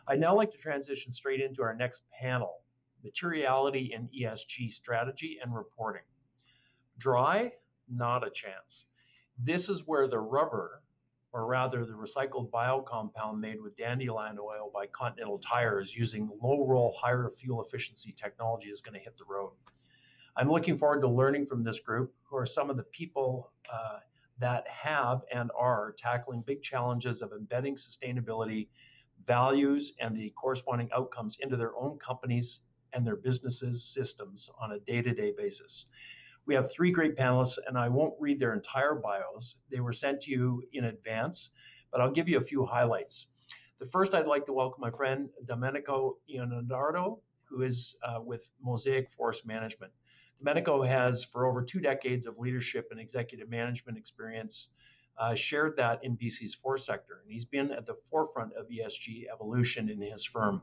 I'd now like to transition straight into our next panel, materiality in ESG strategy and reporting. Dry? Not a chance. This is where the rubber, or rather the recycled biocompound made with dandelion oil by Continental Tires using low-roll, higher fuel efficiency technology is going to hit the road. I'm looking forward to learning from this group, who are some of the people that have and are tackling big challenges of embedding sustainability values and the corresponding outcomes into their own companies and their businesses' systems on a day-to-day basis. We have three great panelists, and I won't read their entire bios. They were sent to you in advance, but I'll give you a few highlights. The first, I'd like to welcome my friend Domenico Ionardo, who is with Mosaic Forest Management. Domenico has, for over 2 decades of leadership and executive management experience, shared that in BC's forest sector, and he's been at the forefront of ESG evolution in his firm.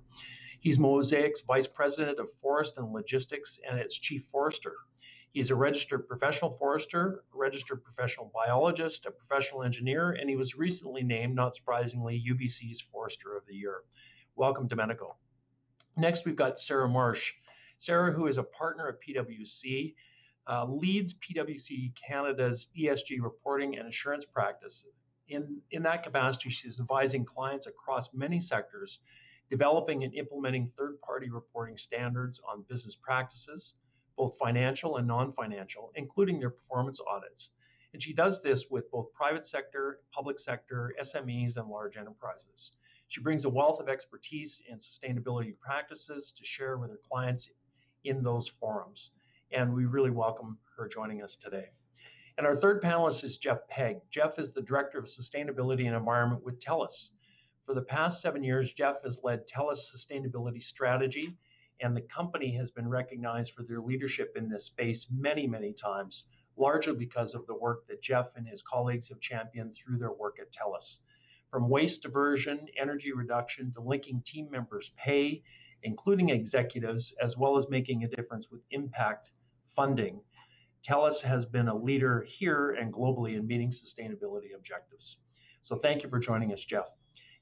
He's Mosaic's Vice President of Forest and Logistics and its Chief Forester. He's a registered professional forester, a registered professional biologist, a professional engineer, and he was recently named, not surprisingly, UBC's Forester of the Year. Welcome, Domenico. Next, we've got Sarah Marsh. Sarah, who is a partner at PwC, leads PwC Canada's ESG reporting and assurance practice. In that capacity, she's advising clients across many sectors, developing and implementing third-party reporting standards on business practices, both financial and non-financial, including their performance audits. And she does this with both private sector, public sector, SMEs, and large enterprises. She brings a wealth of expertise in sustainability practices to share with her clients in those forums. And we really welcome her joining us today. And our third panelist is Jeff Pegg. Jeff is the Director of Sustainability and Environment with TELUS. For the past 7 years, Jeff has led TELUS sustainability strategy, and the company has been recognized for their leadership in this space many, many times, largely because of the work that Jeff and his colleagues have championed through their work at TELUS. From waste diversion, energy reduction, to linking team members' pay, including executives, as well as making a difference with impact funding, TELUS has been a leader here and globally in meeting sustainability objectives. So thank you for joining us, Jeff.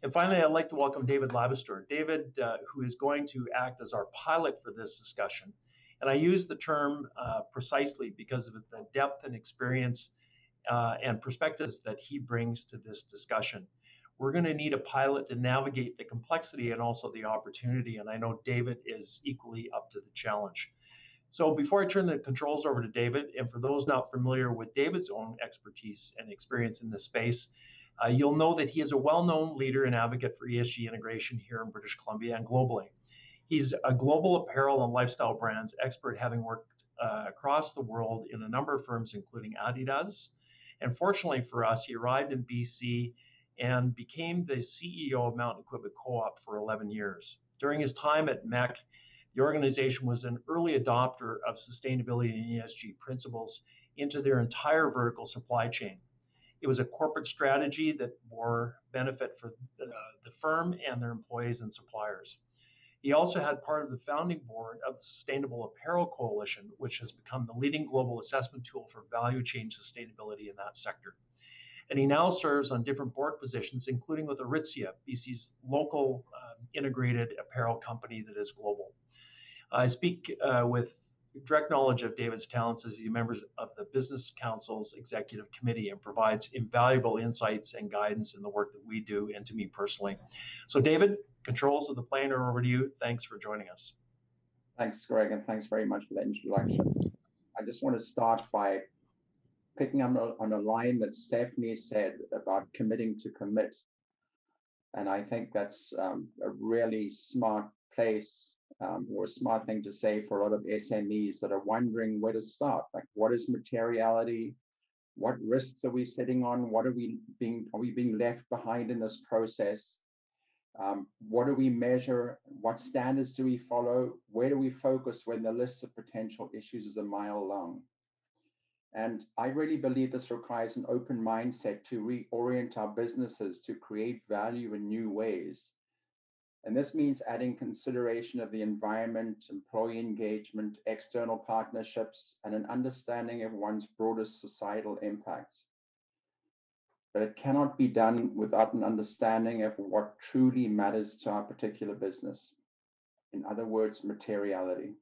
And finally, I'd like to welcome David Labistour. David, who is going to act as our pilot for this discussion. And I use the term precisely because of the depth and experience and perspectives that he brings to this discussion. We're going to need a pilot to navigate the complexity and also the opportunity, and I know David is equally up to the challenge. So before I turn the controls over to David, and for those not familiar with David's own expertise and experience in this space, you'll know that he is a well-known leader and advocate for ESG integration here in British Columbia and globally. He's a global apparel and lifestyle brands expert, having worked across the world in a number of firms, including Adidas. And fortunately for us, he arrived in BC and became the CEO of Mountain Equipment Co-op for 11 years. During his time at MEC, the organization was an early adopter of sustainability and ESG principles into their entire vertical supply chain. It was a corporate strategy that bore benefit for the firm and their employees and suppliers. He also had part of the founding board of the Sustainable Apparel Coalition, which has become the leading global assessment tool for value chain sustainability in that sector. And he now serves on different board positions, including with Aritzia, BC's local integrated apparel company that is global. I speak with direct knowledge of David's talents as he members of the Business Council's Executive Committee and provides invaluable insights and guidance in the work that we do and to me personally. So David, controls of the plane are over to you. Thanks for joining us. Thanks, Greg, and thanks very much for that introduction. I just want to start by picking up on a line that Stephanie said about committing to commit. And I think that's a really smart place or a smart thing to say for a lot of SMEs that are wondering where to start. Like, what is materiality? What risks are we sitting on? Are we being left behind in this process? What do we measure? What standards do we follow? Where do we focus when the list of potential issues is a mile long? And I really believe this requires an open mindset to reorient our businesses to create value in new ways. And this means adding consideration of the environment, employee engagement, external partnerships, and an understanding of one's broader societal impacts. but it cannot be done without an understanding of what truly matters to our particular business. In other words, materiality.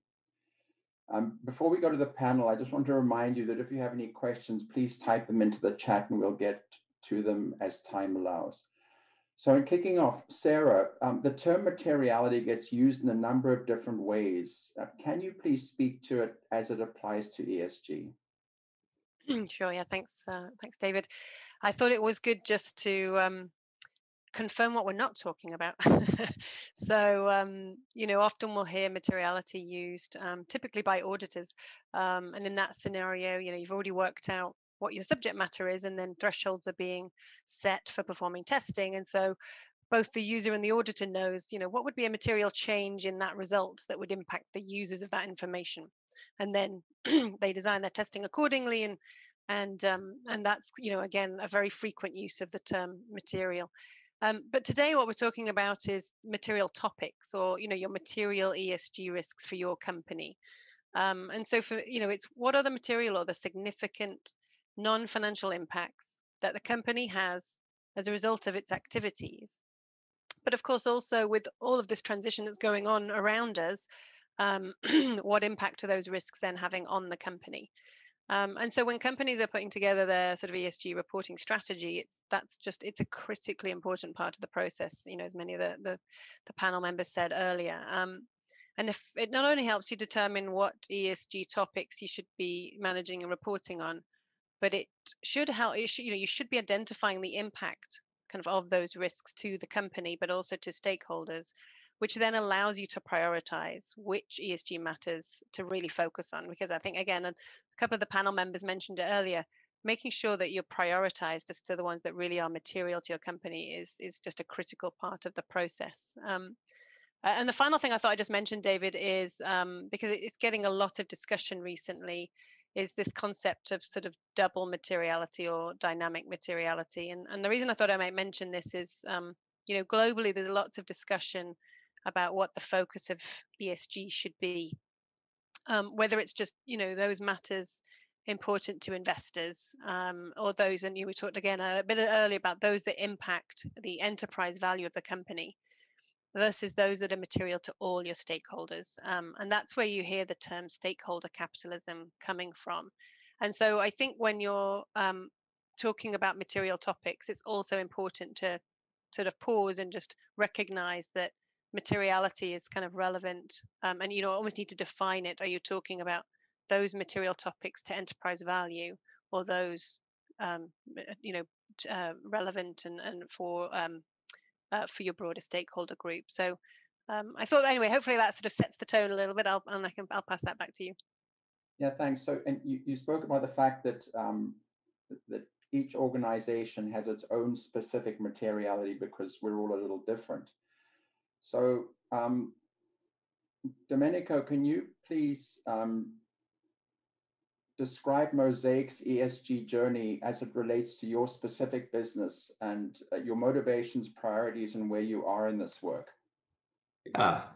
Before we go to the panel, I just want to remind you that if you have any questions, please type them into the chat and we'll get to them as time allows. So in kicking off, Sarah, the term materiality gets used in a number of different ways. Can you please speak to it as it applies to ESG? Sure, yeah, thanks, David. I thought it was good just to confirm what we're not talking about. So, often we'll hear materiality used typically by auditors. And in that scenario, you've already worked out what your subject matter is, and then thresholds are being set for performing testing. And so both the user and the auditor knows, what would be a material change in that result that would impact the users of that information. And then they design their testing accordingly. And that's, again, a very frequent use of the term material. But today what we're talking about is material topics, or your material ESG risks for your company. And so for it's what are the material or the significant non-financial impacts that the company has as a result of its activities. But of course, also with all of this transition that's going on around us, what impact are those risks then having on the company? And so when companies are putting together their sort of ESG reporting strategy, it's a critically important part of the process, as many of the panel members said earlier. And if it not only helps you determine what ESG topics you should be managing and reporting on, but it should help, you should be identifying the impact kind of those risks to the company, but also to stakeholders, which then allows you to prioritize which ESG matters to really focus on. Because I think, again, a couple of the panel members mentioned it earlier, making sure that you're prioritized as to the ones that really are material to your company is just a critical part of the process. And the final thing I thought I just mentioned, David, is because it's getting a lot of discussion recently, is this concept of sort of double materiality or dynamic materiality. And the reason I thought I might mention this is, globally, there's lots of discussion about what the focus of ESG should be, whether it's just, those matters important to investors, or those, and we talked again a bit earlier about those that impact the enterprise value of the company, versus those that are material to all your stakeholders. And that's where you hear the term stakeholder capitalism coming from. And so I think when you're talking about material topics, it's also important to sort of pause and just recognize that materiality is kind of relevant, and always need to define it. Are you talking about those material topics to enterprise value, or those relevant and for your broader stakeholder group? So I thought, anyway, hopefully that sort of sets the tone a little bit. I'll pass that back to you. Yeah, thanks. So, and you spoke about the fact that that each organization has its own specific materiality because we're all a little different. So, Domenico, can you please describe Mosaic's ESG journey as it relates to your specific business and your motivations, priorities, and where you are in this work?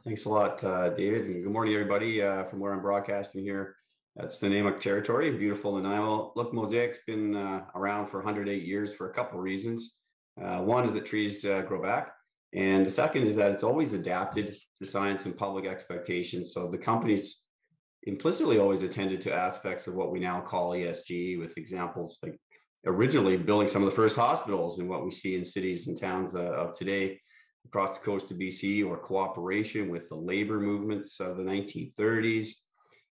Thanks a lot, David, and good morning, everybody, from where I'm broadcasting here. That's the Nanaimo territory, beautiful Nanaimo. Look, Mosaic's been around for 108 years for a couple of reasons. One is that trees grow back. And the second is that it's always adapted to science and public expectations. So the company's implicitly always attended to aspects of what we now call ESG, with examples like originally building some of the first hospitals and what we see in cities and towns of today across the coast of BC, or cooperation with the labor movements of the 1930s.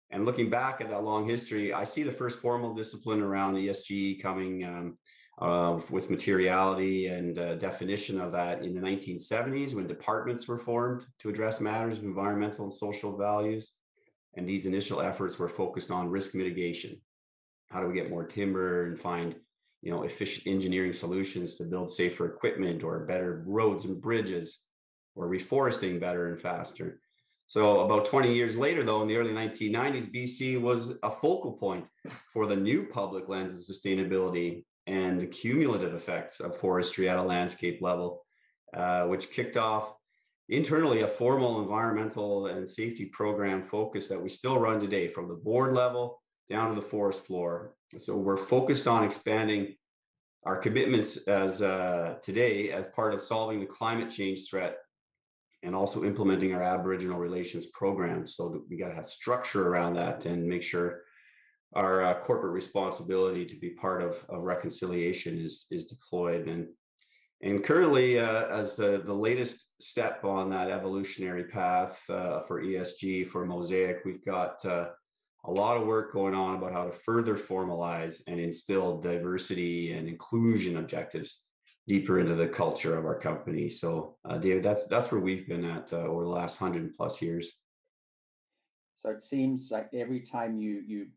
And looking back at that long history, I see the first formal discipline around ESG coming with materiality and definition of that in the 1970s, when departments were formed to address matters of environmental and social values. And these initial efforts were focused on risk mitigation. How do we get more timber and find, efficient engineering solutions to build safer equipment, or better roads and bridges, or reforesting better and faster? So about 20 years later, though, in the early 1990s, BC was a focal point for the new public lens of sustainability and the cumulative effects of forestry at a landscape level, which kicked off internally a formal environmental and safety program focus that we still run today, from the board level down to the forest floor. So we're focused on expanding our commitments as today as part of solving the climate change threat and also implementing our Aboriginal relations program. So that we got to have structure around that and make sure our corporate responsibility to be part of reconciliation is deployed. And currently, as the latest step on that evolutionary path for ESG for Mosaic, we've got a lot of work going on about how to further formalize and instill diversity and inclusion objectives deeper into the culture of our company. So, David, that's where we've been at over the last 100+ years. So it seems like every time you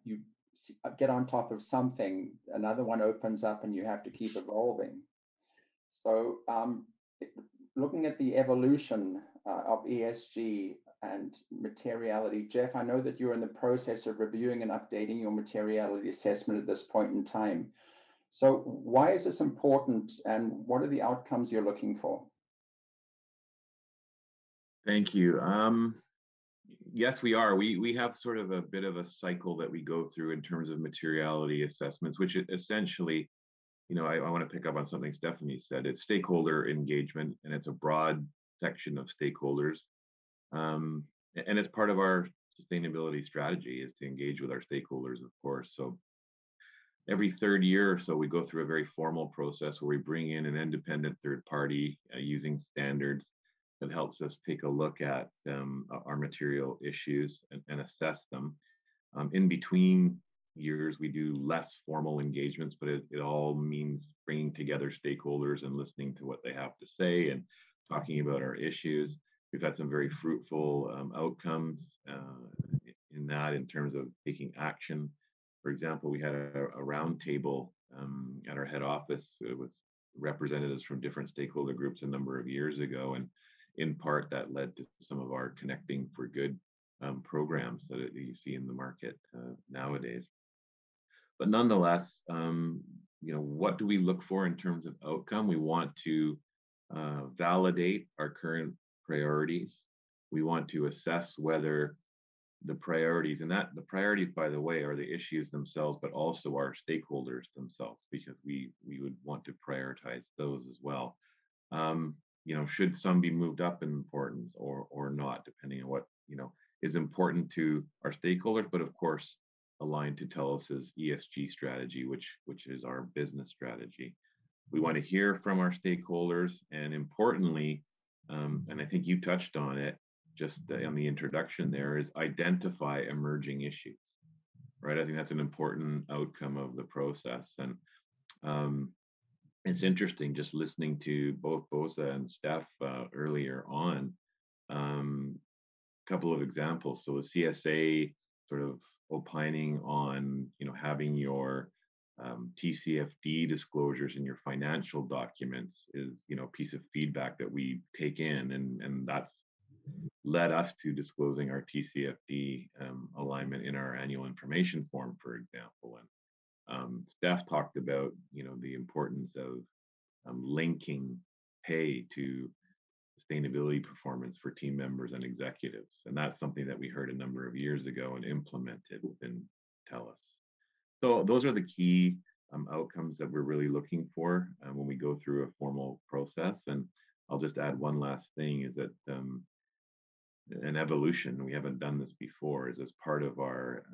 get on top of something, another one opens up, and you have to keep evolving. So, looking at the evolution of ESG and materiality, Jeff, I know that you're in the process of reviewing and updating your materiality assessment at this point in time. So why is this important, and what are the outcomes you're looking for? Thank you. Yes, we are. We have sort of a bit of a cycle that we go through in terms of materiality assessments, which essentially, I want to pick up on something Stephanie said. It's stakeholder engagement, and it's a broad section of stakeholders. And it's part of our sustainability strategy is to engage with our stakeholders, of course. So every third year or so, we go through a very formal process where we bring in an independent third party using standards that helps us take a look at our material issues and assess them. In between years, we do less formal engagements, but it all means bringing together stakeholders and listening to what they have to say and talking about our issues. We've had some very fruitful outcomes in that in terms of taking action. For example, we had a roundtable at our head office with representatives from different stakeholder groups a number of years ago. And in part, that led to some of our Connecting for Good programs that you see in the market nowadays. But nonetheless, what do we look for in terms of outcome? We want to validate our current priorities. We want to assess whether the priorities, and that the priorities, by the way, are the issues themselves, but also our stakeholders themselves, because we would want to prioritize those as well. Should some be moved up in importance or not, depending on what is important to our stakeholders, but of course aligned to TELUS's ESG strategy, which is our business strategy. We want to hear from our stakeholders, and importantly, and I think you touched on it just on the introduction there, is identify emerging issues, right? I think that's an important outcome of the process. And it's interesting just listening to both Bosa and Steph earlier on, a couple of examples. So the CSA sort of opining on, having your TCFD disclosures in your financial documents is, a piece of feedback that we take in, and that's led us to disclosing our TCFD alignment in our annual information form, for example. And Steph talked about, the importance of linking pay to sustainability performance for team members and executives. And that's something that we heard a number of years ago and implemented within TELUS. So those are the key outcomes that we're really looking for when we go through a formal process. And I'll just add one last thing, is that an evolution, we haven't done this before, is as part of our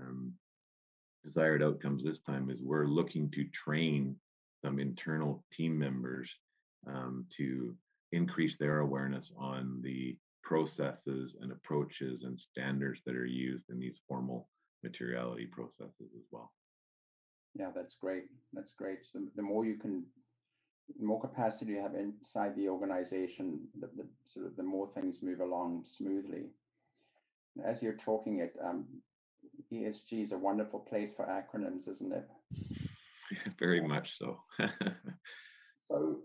desired outcomes this time, is we're looking to train some internal team members to increase their awareness on the processes and approaches and standards that are used in these formal materiality processes as well. Yeah, that's great. That's great. So the more capacity you have inside the organization, the more things move along smoothly. As you're talking it, ESG is a wonderful place for acronyms, isn't it? Very much so. So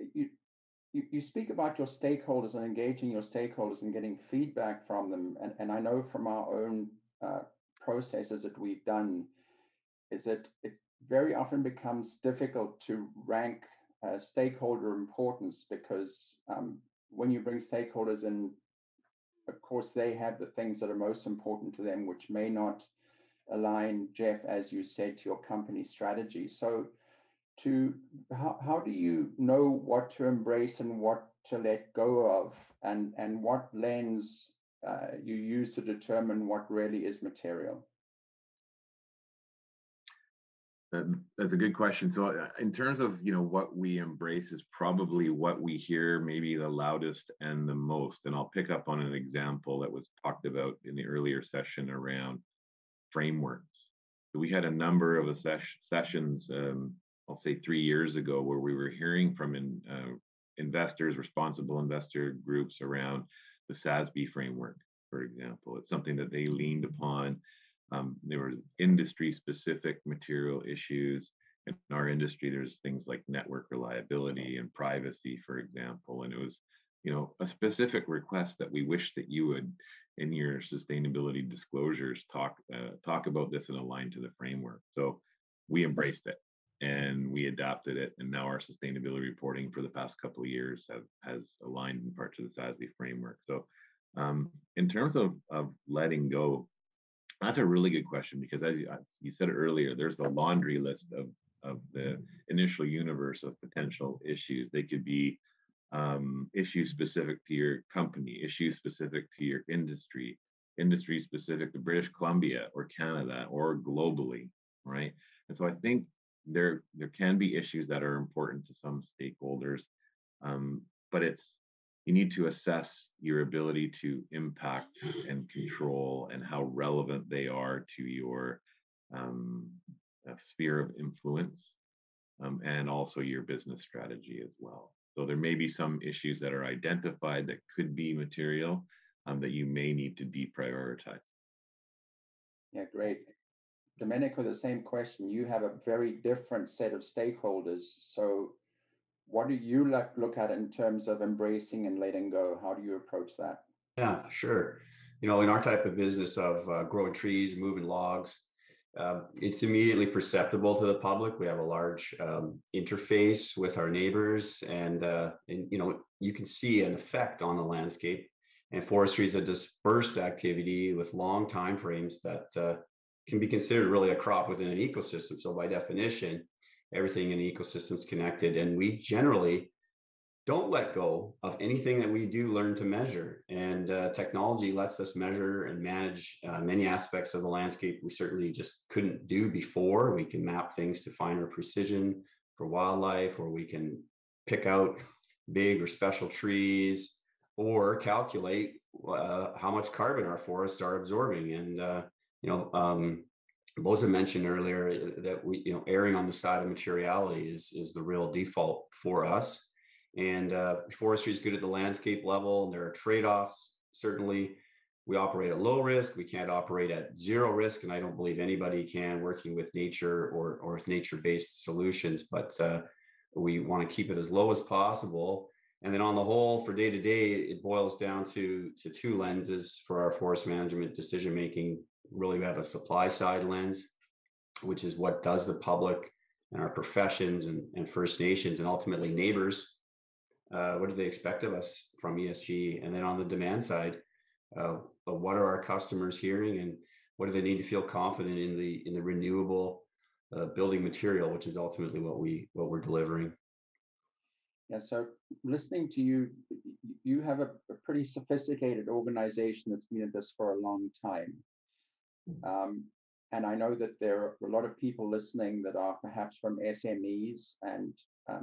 you speak about your stakeholders and engaging your stakeholders and getting feedback from them. And I know from our own processes that we've done is that it very often becomes difficult to rank stakeholder importance, because when you bring stakeholders in, of course, they have the things that are most important to them, which may not align, Jeff, as you said, to your company strategy. So to how do you know what to embrace and what to let go of, and what lens you use to determine what really is material? That's a good question. So, in terms of what we embrace is probably what we hear maybe the loudest and the most. And I'll pick up on an example that was talked about in the earlier session around frameworks. So we had a number of sessions, I'll say 3 years ago, where we were hearing from investors, responsible investor groups around the SASB framework, for example. It's something that they leaned upon. There were industry-specific material issues. In our industry, there's things like network reliability and privacy, for example. And it was, a specific request that we wish that you would, in your sustainability disclosures, talk about this and align to the framework. So we embraced it and we adopted it, and now our sustainability reporting for the past couple of years has aligned in part to the SASB framework. So in terms of letting go, that's a really good question, because as you said earlier, there's a laundry list of the initial universe of potential issues. They could be issues specific to your company, issues specific to your industry specific to British Columbia or Canada or globally, right? And so I think there can be issues that are important to some stakeholders, but you need to assess your ability to impact and control and how relevant they are to your sphere of influence, and also your business strategy as well. So there may be some issues that are identified that could be material, that you may need to deprioritize. Yeah, great. Domenico, the same question. You have a very different set of stakeholders. So what do you look at in terms of embracing and letting go? How do you approach that? Yeah, sure. In our type of business of growing trees, moving logs, it's immediately perceptible to the public. We have a large interface with our neighbors, and you can see an effect on the landscape. And forestry is a dispersed activity with long time frames that can be considered really a crop within an ecosystem. So by definition, everything in the ecosystem is connected, and we generally don't let go of anything that we do learn to measure. And technology lets us measure and manage many aspects of the landscape we certainly just couldn't do before. We can map things to finer precision for wildlife, or we can pick out big or special trees, or calculate how much carbon our forests are absorbing. And Boza mentioned earlier that erring on the side of materiality is the real default for us. And forestry is good at the landscape level, and there are trade-offs. Certainly, we operate at low risk. We can't operate at zero risk, and I don't believe anybody can, working with nature or with nature-based solutions. But we want to keep it as low as possible. And then on the whole, for day to day, it boils down to two lenses for our forest management decision making. Really, we have a supply side lens, which is what does the public and our professions and First Nations and ultimately neighbors, what do they expect of us from ESG? And then on the demand side, what are our customers hearing, and what do they need to feel confident in the renewable building material, which is ultimately what we're delivering. Yeah, so listening to you, you have a pretty sophisticated organization that's been at this for a long time. And I know that there are a lot of people listening that are perhaps from SMEs, and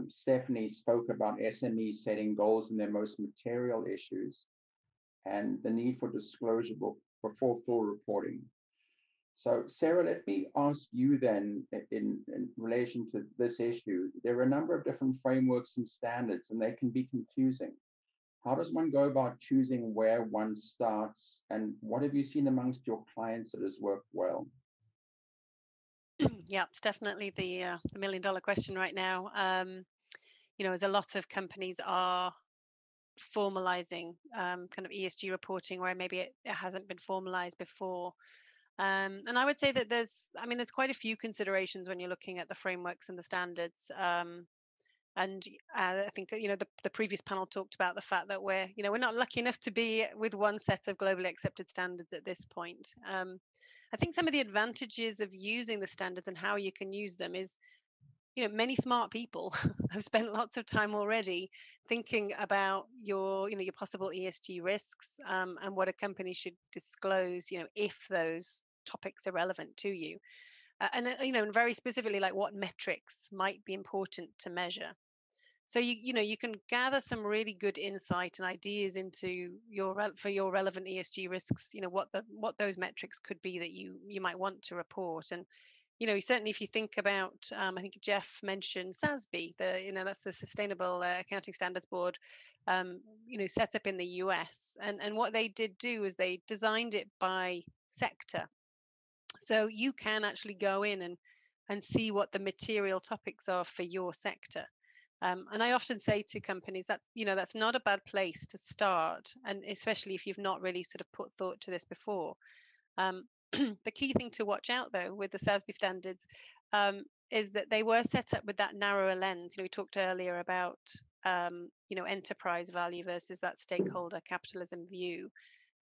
Stephanie spoke about SMEs setting goals in their most material issues and the need for disclosure before full reporting. So Sarah, let me ask you then, in relation to this issue, there are a number of different frameworks and standards, and they can be confusing. How does one go about choosing where one starts, and what have you seen amongst your clients that has worked well? Yeah, it's definitely the $1 million question right now. As a lot of companies are formalizing kind of ESG reporting where maybe it hasn't been formalized before. And I would say that there's quite a few considerations when you're looking at the frameworks and the standards. And I think the previous panel talked about the fact that we're not lucky enough to be with one set of globally accepted standards at this point. I think some of the advantages of using the standards and how you can use them is many smart people have spent lots of time already thinking about your possible ESG risks, and what a company should disclose, if those topics are relevant to you. And very specifically, like what metrics might be important to measure. So you can gather some really good insight and ideas into for your relevant ESG risks. What those metrics could be that you might want to report. And certainly if you think about, I think Jeff mentioned SASB, that's the Sustainable Accounting Standards Board, set up in the US. And what they did do is they designed it by sector. So you can actually go in and see what the material topics are for your sector. And I often say to companies that's not a bad place to start, and especially if you've not really sort of put thought to this before. The key thing to watch out though with the SASB standards is that they were set up with that narrower lens. We talked earlier about enterprise value versus that stakeholder capitalism view,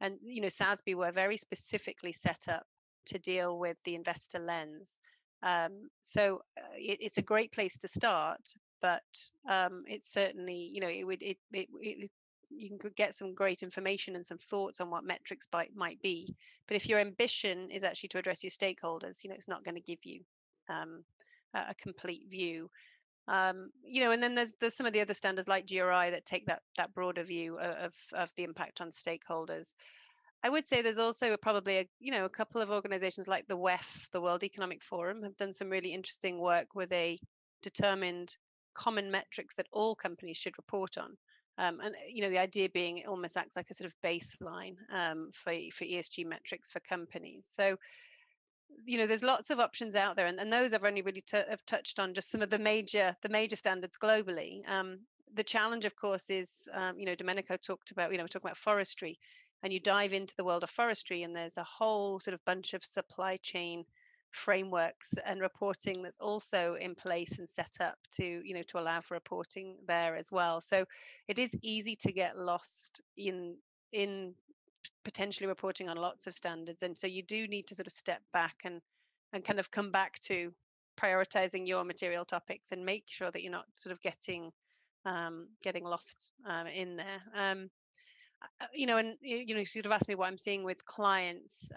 and SASB were very specifically set up to deal with the investor lens. So it's a great place to start, but it's certainly you can get some great information and some thoughts on what metrics might be. But if your ambition is actually to address your stakeholders, it's not going to give you a complete view. And then there's some of the other standards like GRI that take that broader view of the impact on stakeholders. I would say there's also probably a couple of organizations like the WEF, the World Economic Forum, have done some really interesting work where they determined common metrics that all companies should report on. And the idea being it almost acts like a sort of baseline for ESG metrics for companies. So there's lots of options out there, and those I've only really have touched on just some of the major standards globally. The challenge, of course, is Domenico talked about we're talking about forestry, and you dive into the world of forestry, and there's a whole sort of bunch of supply chain frameworks and reporting that's also in place and set up to allow for reporting there as well. So it is easy to get lost in potentially reporting on lots of standards, and so you do need to sort of step back and kind of come back to prioritizing your material topics and make sure that you're not sort of getting lost in there. And you sort of asked me what I'm seeing with clients.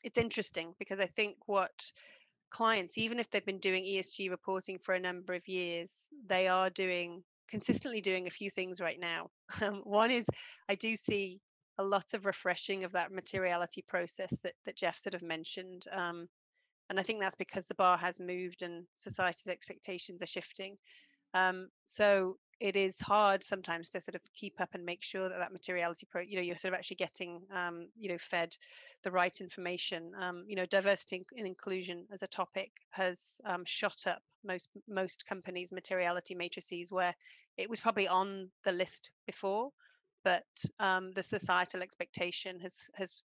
It's interesting because I think what clients, even if they've been doing ESG reporting for a number of years, they are consistently doing a few things right now. One is I do see a lot of refreshing of that materiality process that Jeff sort of mentioned. And I think that's because the bar has moved and society's expectations are shifting. So it is hard sometimes to sort of keep up and make sure that materiality you're sort of actually getting fed the right information. Diversity and inclusion as a topic has shot up most companies' materiality matrices, where it was probably on the list before, but the societal expectation has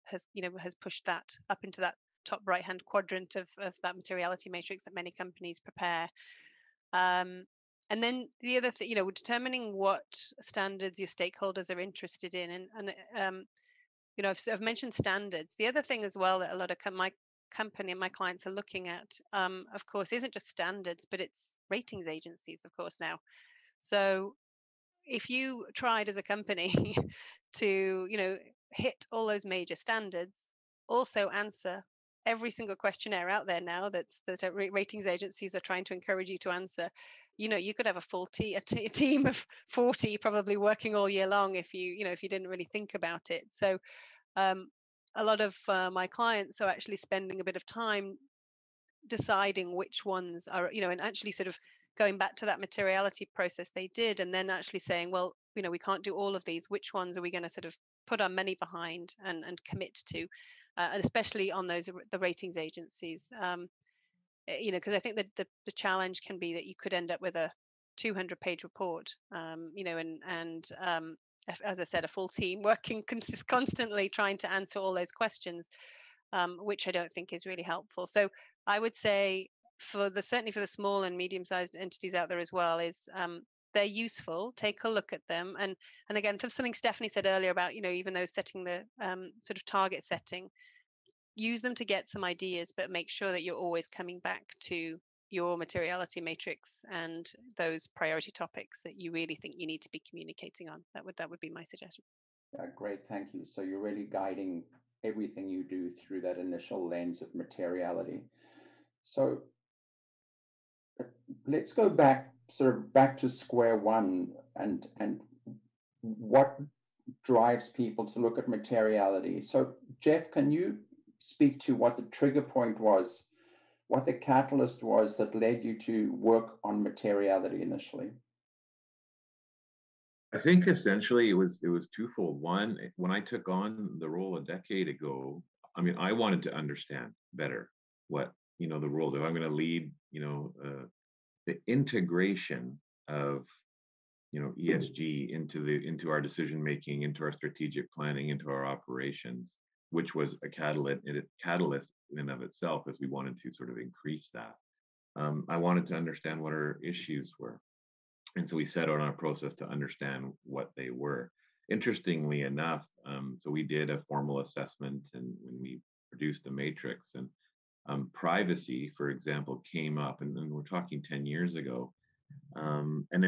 pushed that up into that top right hand quadrant of that materiality matrix that many companies prepare. And then the other thing, determining what standards your stakeholders are interested in, and I've mentioned standards. The other thing as well that a lot of my company and my clients are looking at, of course, isn't just standards, but it's ratings agencies, of course, now. So if you tried as a company to, hit all those major standards, also answer every single questionnaire out there now that ratings agencies are trying to encourage you to answer, you could have a team of 40 probably working all year long if you didn't really think about it. So a lot of my clients are actually spending a bit of time deciding which ones are, and actually sort of going back to that materiality process they did, and then actually saying, well, we can't do all of these. Which ones are we going to sort of put our money behind and commit to, and especially on the ratings agencies. Because I think that the challenge can be that you could end up with a 200-page report, and as I said, a full team working constantly trying to answer all those questions, which I don't think is really helpful. So I would say certainly for the small and medium-sized entities out there as well, is they're useful. Take a look at them, and again, something Stephanie said earlier about even those setting the sort of target setting. Use them to get some ideas, but make sure that you're always coming back to your materiality matrix and those priority topics that you really think you need to be communicating on. That would be my suggestion. Great, thank you. So you're really guiding everything you do through that initial lens of materiality. So let's go back to square one, and what drives people to look at materiality. So Jeff, can you speak to what the trigger point was, what the catalyst was that led you to work on materiality initially? I think essentially it was twofold. One, when I took on the role a decade ago, I mean, I wanted to understand better what, the role, if I'm going to lead, the integration of, ESG into our decision making, into our strategic planning, into our operations, which was a catalyst in and of itself, as we wanted to sort of increase that. I wanted to understand what our issues were. And so we set out on a process to understand what they were. Interestingly enough, so we did a formal assessment, and when we produced the matrix, and privacy, for example, came up, and then we're talking 10 years ago. And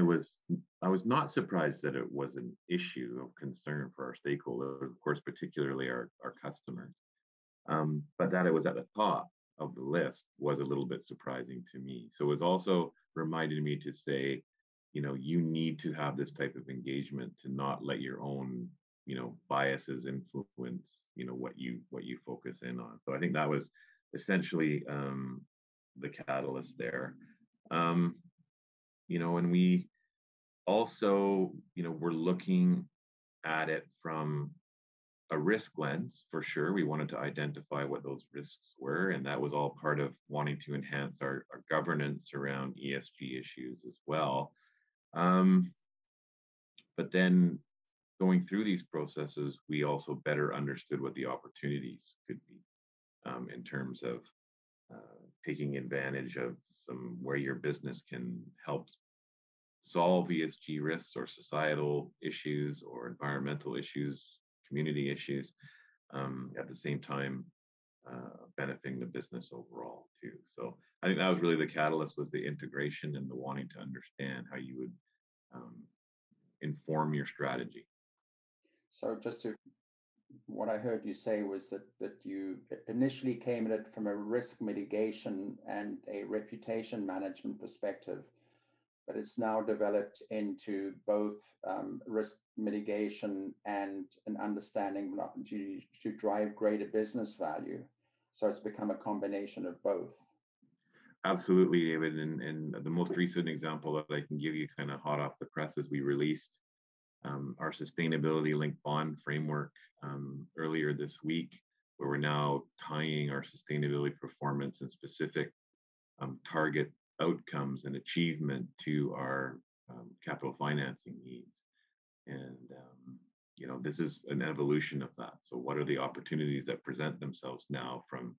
I was not surprised that it was an issue of concern for our stakeholders, of course, particularly our customers. But that it was at the top of the list was a little bit surprising to me. So it was also reminded me to say, you need to have this type of engagement to not let your own, biases influence, what you focus in on. So I think that was essentially the catalyst there. And we also, we're looking at it from a risk lens for sure. We wanted to identify what those risks were, and that was all part of wanting to enhance our governance around ESG issues as well. But then going through these processes, we also better understood what the opportunities could be in terms of taking advantage of where your business can help solve ESG risks or societal issues or environmental issues, community issues, at the same time benefiting the business overall too. So I think that was really the catalyst, was the integration and the wanting to understand how you would inform your strategy. So what I heard you say was that you initially came at it from a risk mitigation and a reputation management perspective, but it's now developed into both risk mitigation and an understanding of an opportunity to drive greater business value. So it's become a combination of both. Absolutely, David. And the most recent example that I can give you, kind of hot off the press, is we released our sustainability-linked bond framework earlier this week, where we're now tying our sustainability performance and specific target outcomes and achievement to our capital financing needs. And this is an evolution of that. So what are the opportunities that present themselves now from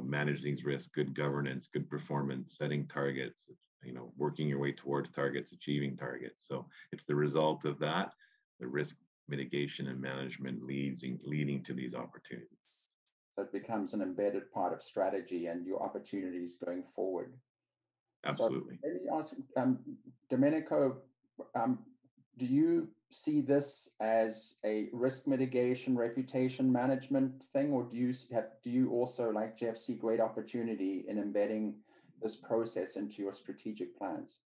manage these risks, good governance, good performance, setting targets, working your way towards targets, achieving targets. So it's the result of that, the risk mitigation and management leading to these opportunities. So it becomes an embedded part of strategy and your opportunities going forward. Absolutely. So let me ask, Domenico, do you see this as a risk mitigation, reputation management thing, or do you also, like Jeff, see great opportunity in embedding this process into your strategic plans?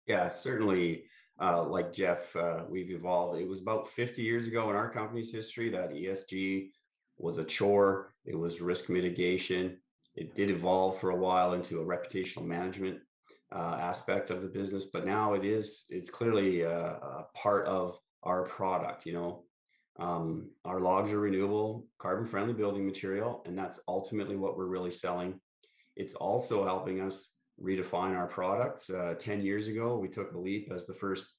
Yeah, certainly. Like Jeff, we've evolved. It was about 50 years ago in our company's history that ESG was a chore. It was risk mitigation. It did evolve for a while into a reputational management aspect of the business, but now it's clearly a part of our product. Our logs are renewable, carbon-friendly building material, and that's ultimately what we're really selling. It's also helping us redefine our products. 10 years ago, we took the leap as the first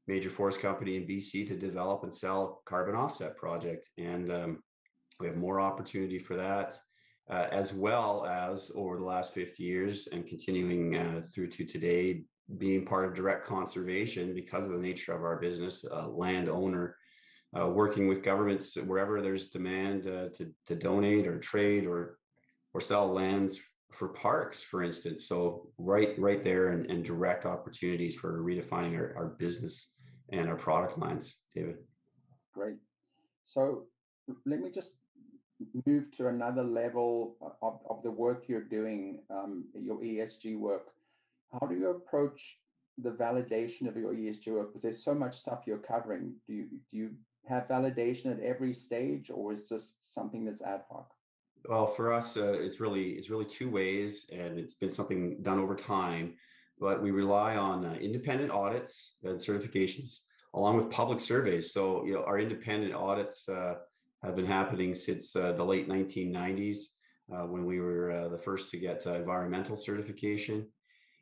major forest company in BC to develop and sell a carbon offset project. And we have more opportunity for that, as well as over the last 50 years and continuing through to today, being part of direct conservation because of the nature of our business, landowner, working with governments wherever there's demand to donate or trade or sell lands parks, for instance. So right there, and direct opportunities for redefining our business and our product lines, David. Great. So let me just move to another level of the work you're doing, your ESG work. How do you approach the validation of your ESG work? Because there's so much stuff you're covering. Do you have validation at every stage, or is this something that's ad hoc? Well, for us, it's really two ways, and it's been something done over time. But we rely on independent audits and certifications, along with public surveys. So, our independent audits have been happening since the late 1990s, when we were the first to get environmental certification.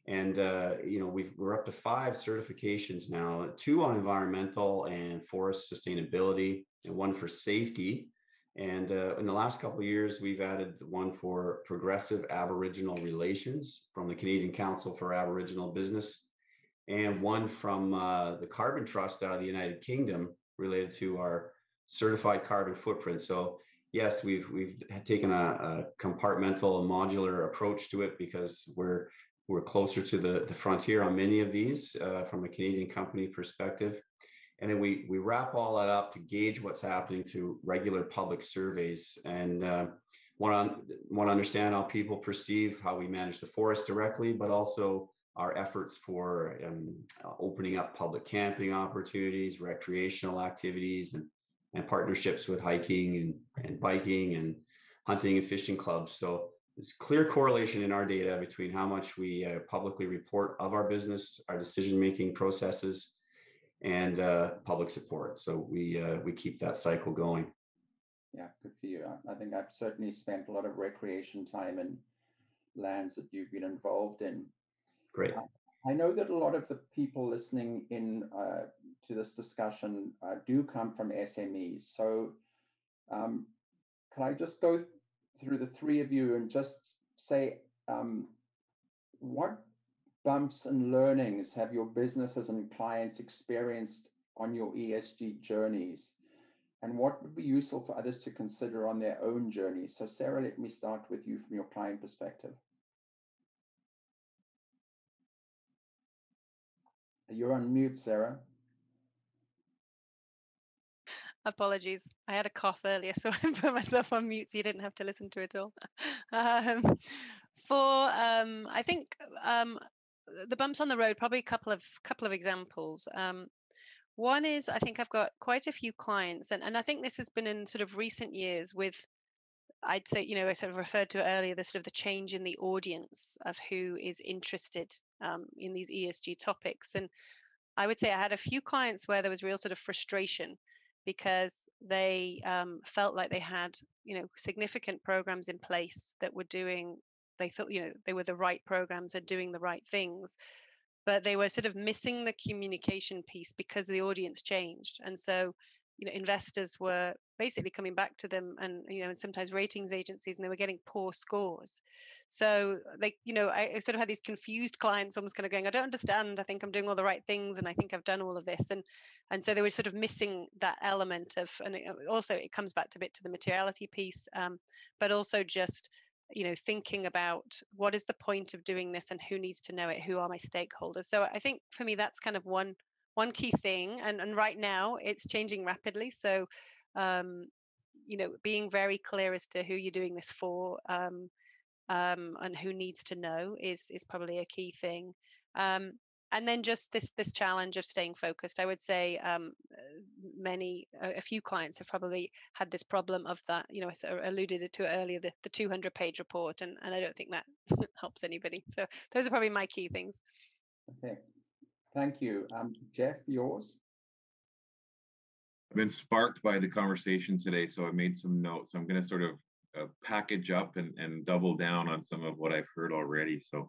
And we're up to 5 certifications now: 2 on environmental and forest sustainability, and 1 for safety. And in the last couple of years, we've added 1 for progressive Aboriginal relations from the Canadian Council for Aboriginal Business, and 1 from the Carbon Trust out of the United Kingdom, related to our certified carbon footprint. So yes, we've taken a compartmental and modular approach to it, because we're closer to the frontier on many of these from a Canadian company perspective. And then we wrap all that up to gauge what's happening through regular public surveys, and want to understand how people perceive how we manage the forest directly, but also our efforts for opening up public camping opportunities, recreational activities, and partnerships with hiking and biking and hunting and fishing clubs. So there's clear correlation in our data between how much we publicly report of our business, our decision-making processes, and public support. So we keep that cycle going. Yeah, good for you. I think I've certainly spent a lot of recreation time in lands that you've been involved in. Great. I know that a lot of the people listening in to this discussion do come from SMEs. So can I just go through the 3 of you and just say, what bumps and learnings have your businesses and clients experienced on your ESG journeys? And what would be useful for others to consider on their own journeys? So Sarah, let me start with you from your client perspective. You're on mute, Sarah. Apologies. I had a cough earlier, so I put myself on mute so you didn't have to listen to it all. I think the bumps on the road, probably a couple of examples. One is, I think I've got quite a few clients, and I think this has been in sort of recent years with, I'd say, I sort of referred to it earlier, the sort of the change in the audience of who is interested in these ESG topics. And I would say I had a few clients where there was real sort of frustration, because they felt like they had, significant programs in place that were doing, they thought, they were the right programs and doing the right things, but they were sort of missing the communication piece because the audience changed. And so, investors were basically coming back to them, and, and sometimes ratings agencies, and they were getting poor scores. So they, I sort of had these confused clients almost kind of going, I don't understand. I think I'm doing all the right things, and I think I've done all of this. And so they were sort of missing that element of, and also it comes back a bit to the materiality piece, but also just, thinking about what is the point of doing this and who needs to know it, who are my stakeholders. So I think for me, that's kind of one key thing. And right now it's changing rapidly. So, being very clear as to who you're doing this for, and who needs to know is probably a key thing. And then just this challenge of staying focused. I would say a few clients have probably had this problem of that, I alluded to it earlier, the 200-page report, and I don't think that helps anybody. So those are probably my key things. Okay, thank you. Jeff, yours? I've been sparked by the conversation today, so I made some notes. I'm going to sort of package up and double down on some of what I've heard already. So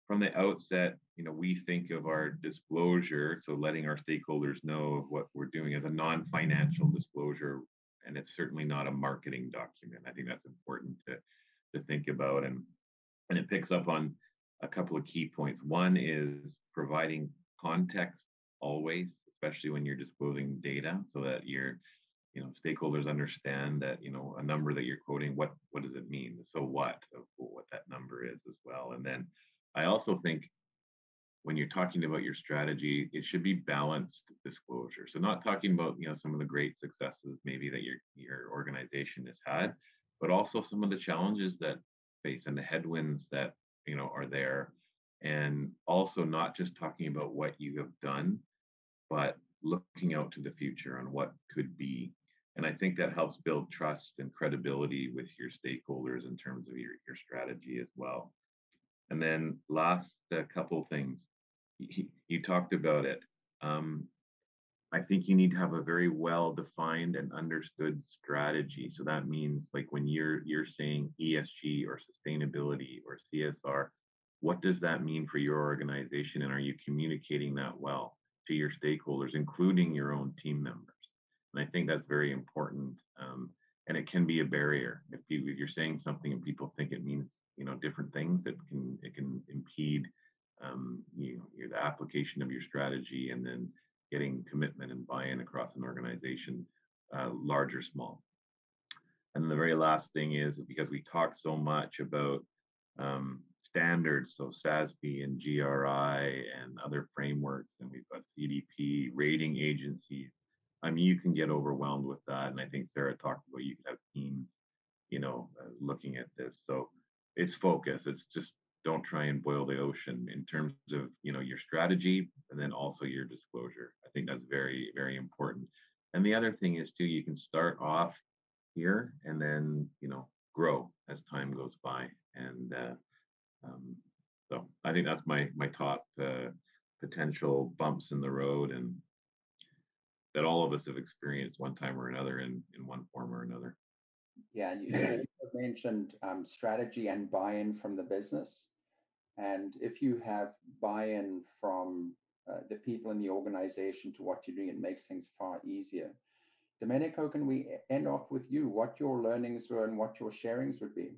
from the outset, we think of our disclosure, so letting our stakeholders know of what we're doing, as a non-financial disclosure, and it's certainly not a marketing document. I think that's important to think about, and it picks up on a couple of key points. One is providing context always, especially when you're disclosing data, so that you're stakeholders understand that, a number that you're quoting, what does it mean? So what of what that number is as well. And then I also think when you're talking about your strategy, it should be balanced disclosure. So not talking about, some of the great successes maybe that your organization has had, but also some of the challenges that face and the headwinds that, are there. And also not just talking about what you have done, but looking out to the future on what could be. And I think that helps build trust and credibility with your stakeholders in terms of your strategy as well. And then last couple things, you talked about it. I think you need to have a very well defined and understood strategy. So that means like when you're saying ESG or sustainability or CSR, what does that mean for your organization? And are you communicating that well to your stakeholders, including your own team members? And I think that's very important. And it can be a barrier if you're saying something and people think it means different things. It can impede the application of your strategy and then getting commitment and buy-in across an organization, large or small. And the very last thing is, because we talk so much about standards, so SASB and GRI and other frameworks, and we've got CDP, rating agencies. I mean, you can get overwhelmed with that. And I think Sarah talked about you could have teams, looking at this. So it's focus. It's just don't try and boil the ocean in terms of, your strategy and then also your disclosure. I think that's very, very important. And the other thing is too, you can start off here and then, grow as time goes by. And so I think that's my top potential bumps in the road, and that all of us have experienced one time or another in one form or another. Yeah, and you mentioned strategy and buy-in from the business. And if you have buy-in from the people in the organization to what you're doing, it makes things far easier. Domenico, can we end off with you? What your learnings were and what your sharings would be?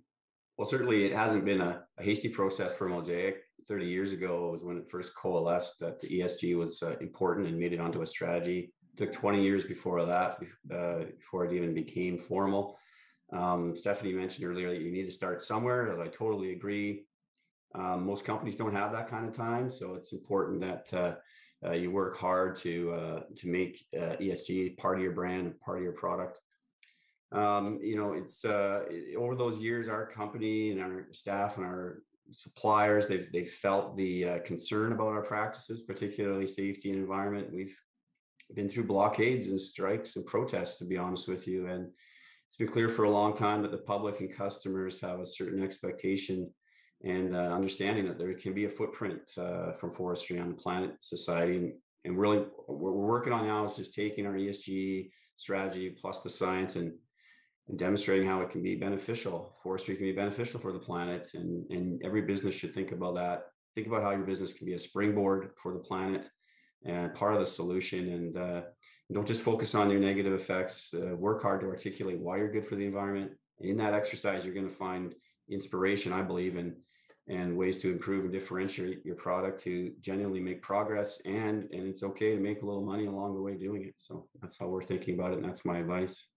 Well, certainly it hasn't been a hasty process for Mosaic. 30 years ago was when it first coalesced that the ESG was important and made it onto a strategy. It took 20 years before that, before it even became formal. Stephanie mentioned earlier that you need to start somewhere. I totally agree. Most companies don't have that kind of time, so it's important that you work hard to make ESG part of your brand, part of your product. It's over those years, our company and our staff and our suppliers, they've felt the concern about our practices, particularly safety and environment. We've been through blockades and strikes and protests, to be honest with you, and it's been clear for a long time that the public and customers have a certain expectation and understanding that there can be a footprint from forestry on the planet, society. And really what we're working on now is just taking our ESG strategy plus the science and demonstrating how it can be beneficial. Forestry can be beneficial for the planet, and every business should think about that. Think about how your business can be a springboard for the planet and part of the solution. And don't just focus on your negative effects. Work hard to articulate why you're good for the environment. And in that exercise, you're going to find inspiration, I believe, and ways to improve and differentiate your product to genuinely make progress. And it's okay to make a little money along the way doing it. So that's how we're thinking about it. And that's my advice.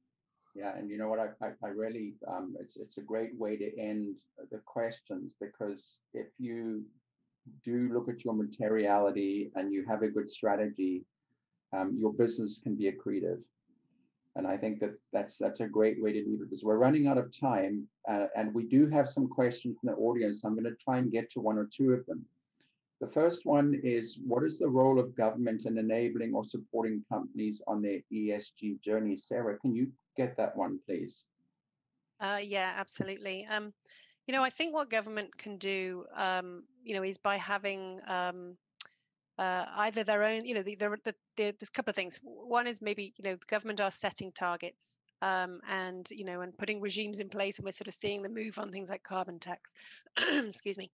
Yeah, and you know what, I really, it's a great way to end the questions, because if you do look at your materiality and you have a good strategy, your business can be accretive. And I think that's a great way to leave it, because we're running out of time, and we do have some questions from the audience. I'm going to try and get to one or two of them. The first one is, what is the role of government in enabling or supporting companies on their ESG journey? Sarah, can you get that one, please? Yeah, absolutely. I think what government can do, is by having either their own, there's a couple of things. One is maybe, the government are setting targets and putting regimes in place, and we're sort of seeing the move on things like carbon tax. Excuse me.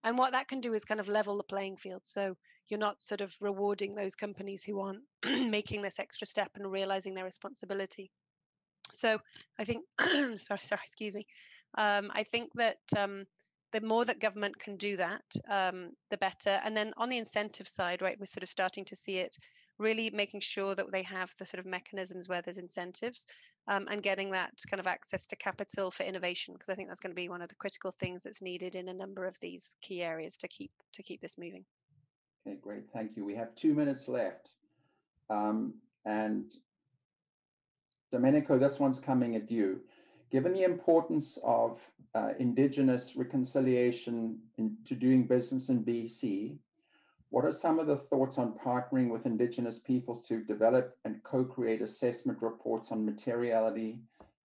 And what that can do is kind of level the playing field. So you're not sort of rewarding those companies who aren't making this extra step and realizing their responsibility. So I think, sorry, excuse me. I think that the more that government can do that, the better. And then on the incentive side, right, we're sort of starting to see it really making sure that they have the sort of mechanisms where there's incentives, and getting that kind of access to capital for innovation, because I think that's going to be one of the critical things that's needed in a number of these key areas to keep this moving. Okay, great, thank you. We have 2 minutes left. And Domenico, this one's coming at you. Given the importance of Indigenous reconciliation to doing business in BC, what are some of the thoughts on partnering with Indigenous peoples to develop and co-create assessment reports on materiality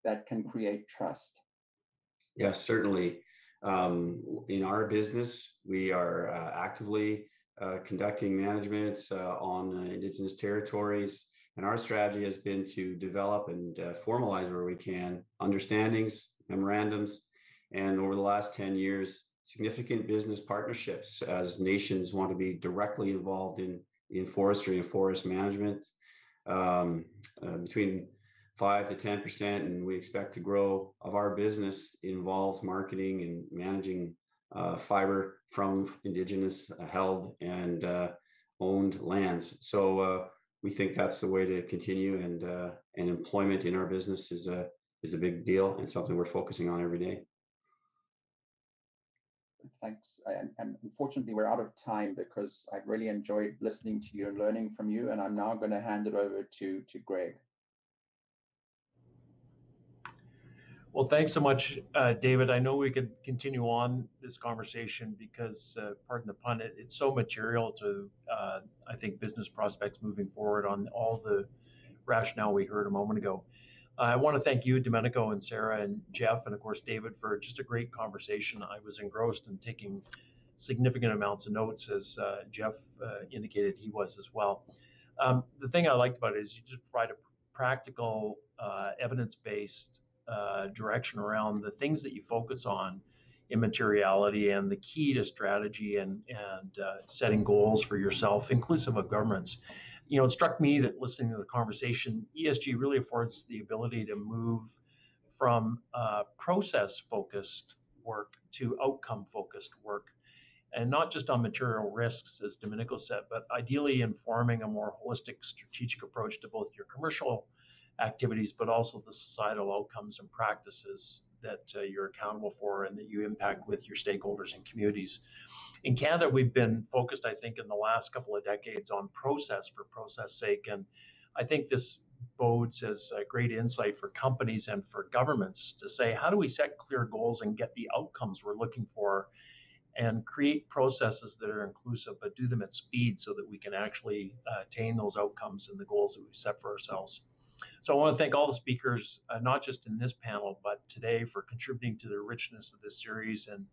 that can create trust? Yes, certainly. In our business, we are actively conducting management on Indigenous territories. And our strategy has been to develop and formalize where we can understandings, memorandums, and over the last 10 years, significant business partnerships as nations want to be directly involved in forestry and forest management, between 5 to 10%, and we expect to grow of our business involves marketing and managing fiber from Indigenous held and owned lands. So we think that's the way to continue, and employment in our business is a big deal and something we're focusing on every day. Thanks. And unfortunately, we're out of time, because I've really enjoyed listening to you and learning from you. And I'm now going to hand it over to Greg. Well, thanks so much, David. I know we could continue on this conversation because, pardon the pun, it's so material to, I think, business prospects moving forward on all the rationale we heard a moment ago. I want to thank you, Domenico and Sarah and Jeff, and of course, David, for just a great conversation. I was engrossed in taking significant amounts of notes, as Jeff indicated he was as well. The thing I liked about it is you just provide a practical, evidence-based direction around the things that you focus on in materiality and the key to strategy and setting goals for yourself, inclusive of governments. You know, it struck me that listening to the conversation, ESG really affords the ability to move from process-focused work to outcome-focused work, and not just on material risks, as Domenico said, but ideally informing a more holistic strategic approach to both your commercial activities, but also the societal outcomes and practices that you're accountable for and that you impact with your stakeholders and communities. In Canada, we've been focused, I think, in the last couple of decades on process for process sake. And I think this bodes as a great insight for companies and for governments to say, how do we set clear goals and get the outcomes we're looking for, and create processes that are inclusive, but do them at speed so that we can actually attain those outcomes and the goals that we've set for ourselves. So I want to thank all the speakers, not just in this panel, but today, for contributing to the richness of this series and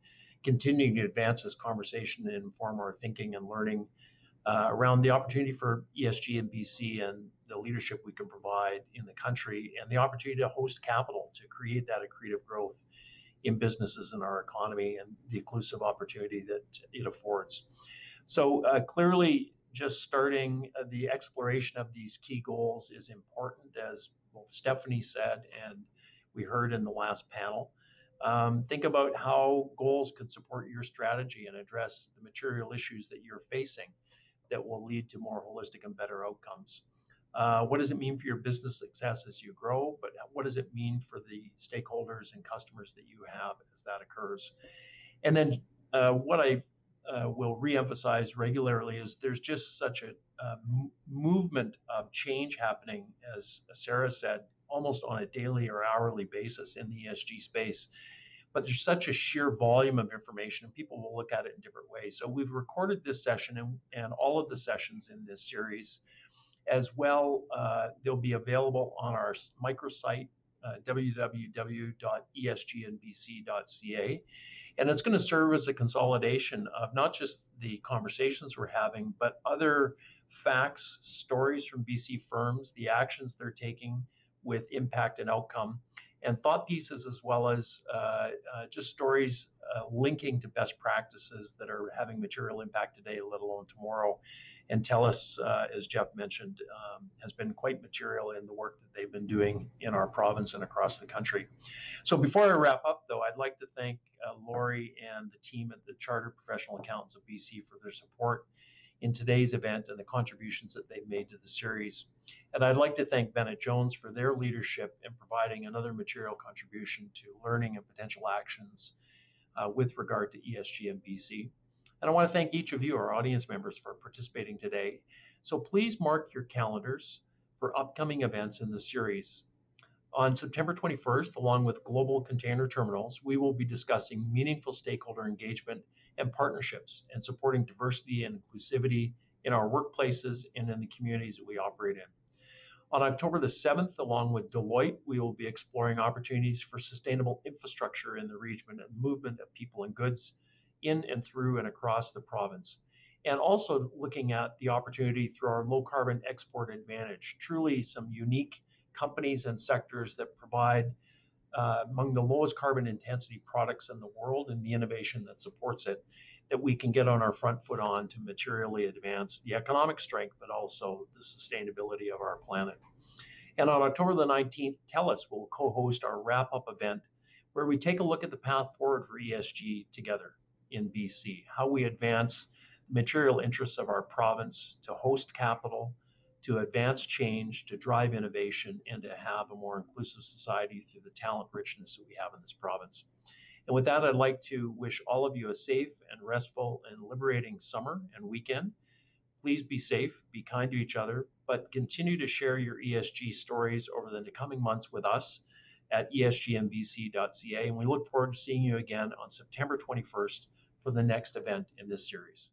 continuing to advance this conversation and inform our thinking and learning around the opportunity for ESG in BC and the leadership we can provide in the country, and the opportunity to host capital to create that accretive growth in businesses in our economy and the inclusive opportunity that it affords. So clearly, just starting the exploration of these key goals is important, as both Stephanie said and we heard in the last panel. Think about how goals could support your strategy and address the material issues that you're facing that will lead to more holistic and better outcomes. What does it mean for your business success as you grow, but what does it mean for the stakeholders and customers that you have as that occurs? And then what I will reemphasize regularly is there's just such a movement of change happening, as Sarah said, almost on a daily or hourly basis in the ESG space. But there's such a sheer volume of information, and people will look at it in different ways. So we've recorded this session and all of the sessions in this series as well. They'll be available on our microsite, www.esgnbc.ca. And it's going to serve as a consolidation of not just the conversations we're having, but other facts, stories from BC firms, the actions they're taking with impact and outcome, and thought pieces, as well as just stories linking to best practices that are having material impact today, let alone tomorrow. And TELUS, as Jeff mentioned, has been quite material in the work that they've been doing in our province and across the country. So before I wrap up, though, I'd like to thank Lori and the team at the Chartered Professional Accountants of BC for their support in today's event and the contributions that they've made to the series. And I'd like to thank Bennett Jones for their leadership in providing another material contribution to learning and potential actions with regard to ESG in BC. And I want to thank each of you, our audience members, for participating today. So please mark your calendars for upcoming events in the series. On September 21st, along with Global Container Terminals, we will be discussing meaningful stakeholder engagement and partnerships and supporting diversity and inclusivity in our workplaces and in the communities that we operate in. On October the 7th, along with Deloitte, we will be exploring opportunities for sustainable infrastructure in the region and movement of people and goods in and through and across the province. And also looking at the opportunity through our low carbon export advantage, truly some unique companies and sectors that provide among the lowest carbon intensity products in the world and the innovation that supports it, that we can get on our front foot on to materially advance the economic strength, but also the sustainability of our planet. And on October the 19th, TELUS will co-host our wrap-up event where we take a look at the path forward for ESG together in BC, how we advance the material interests of our province to host capital, to advance change, to drive innovation, and to have a more inclusive society through the talent richness that we have in this province. And with that, I'd like to wish all of you a safe and restful and liberating summer and weekend. Please be safe, be kind to each other, but continue to share your ESG stories over the coming months with us at esgnbc.ca. And we look forward to seeing you again on September 21st for the next event in this series.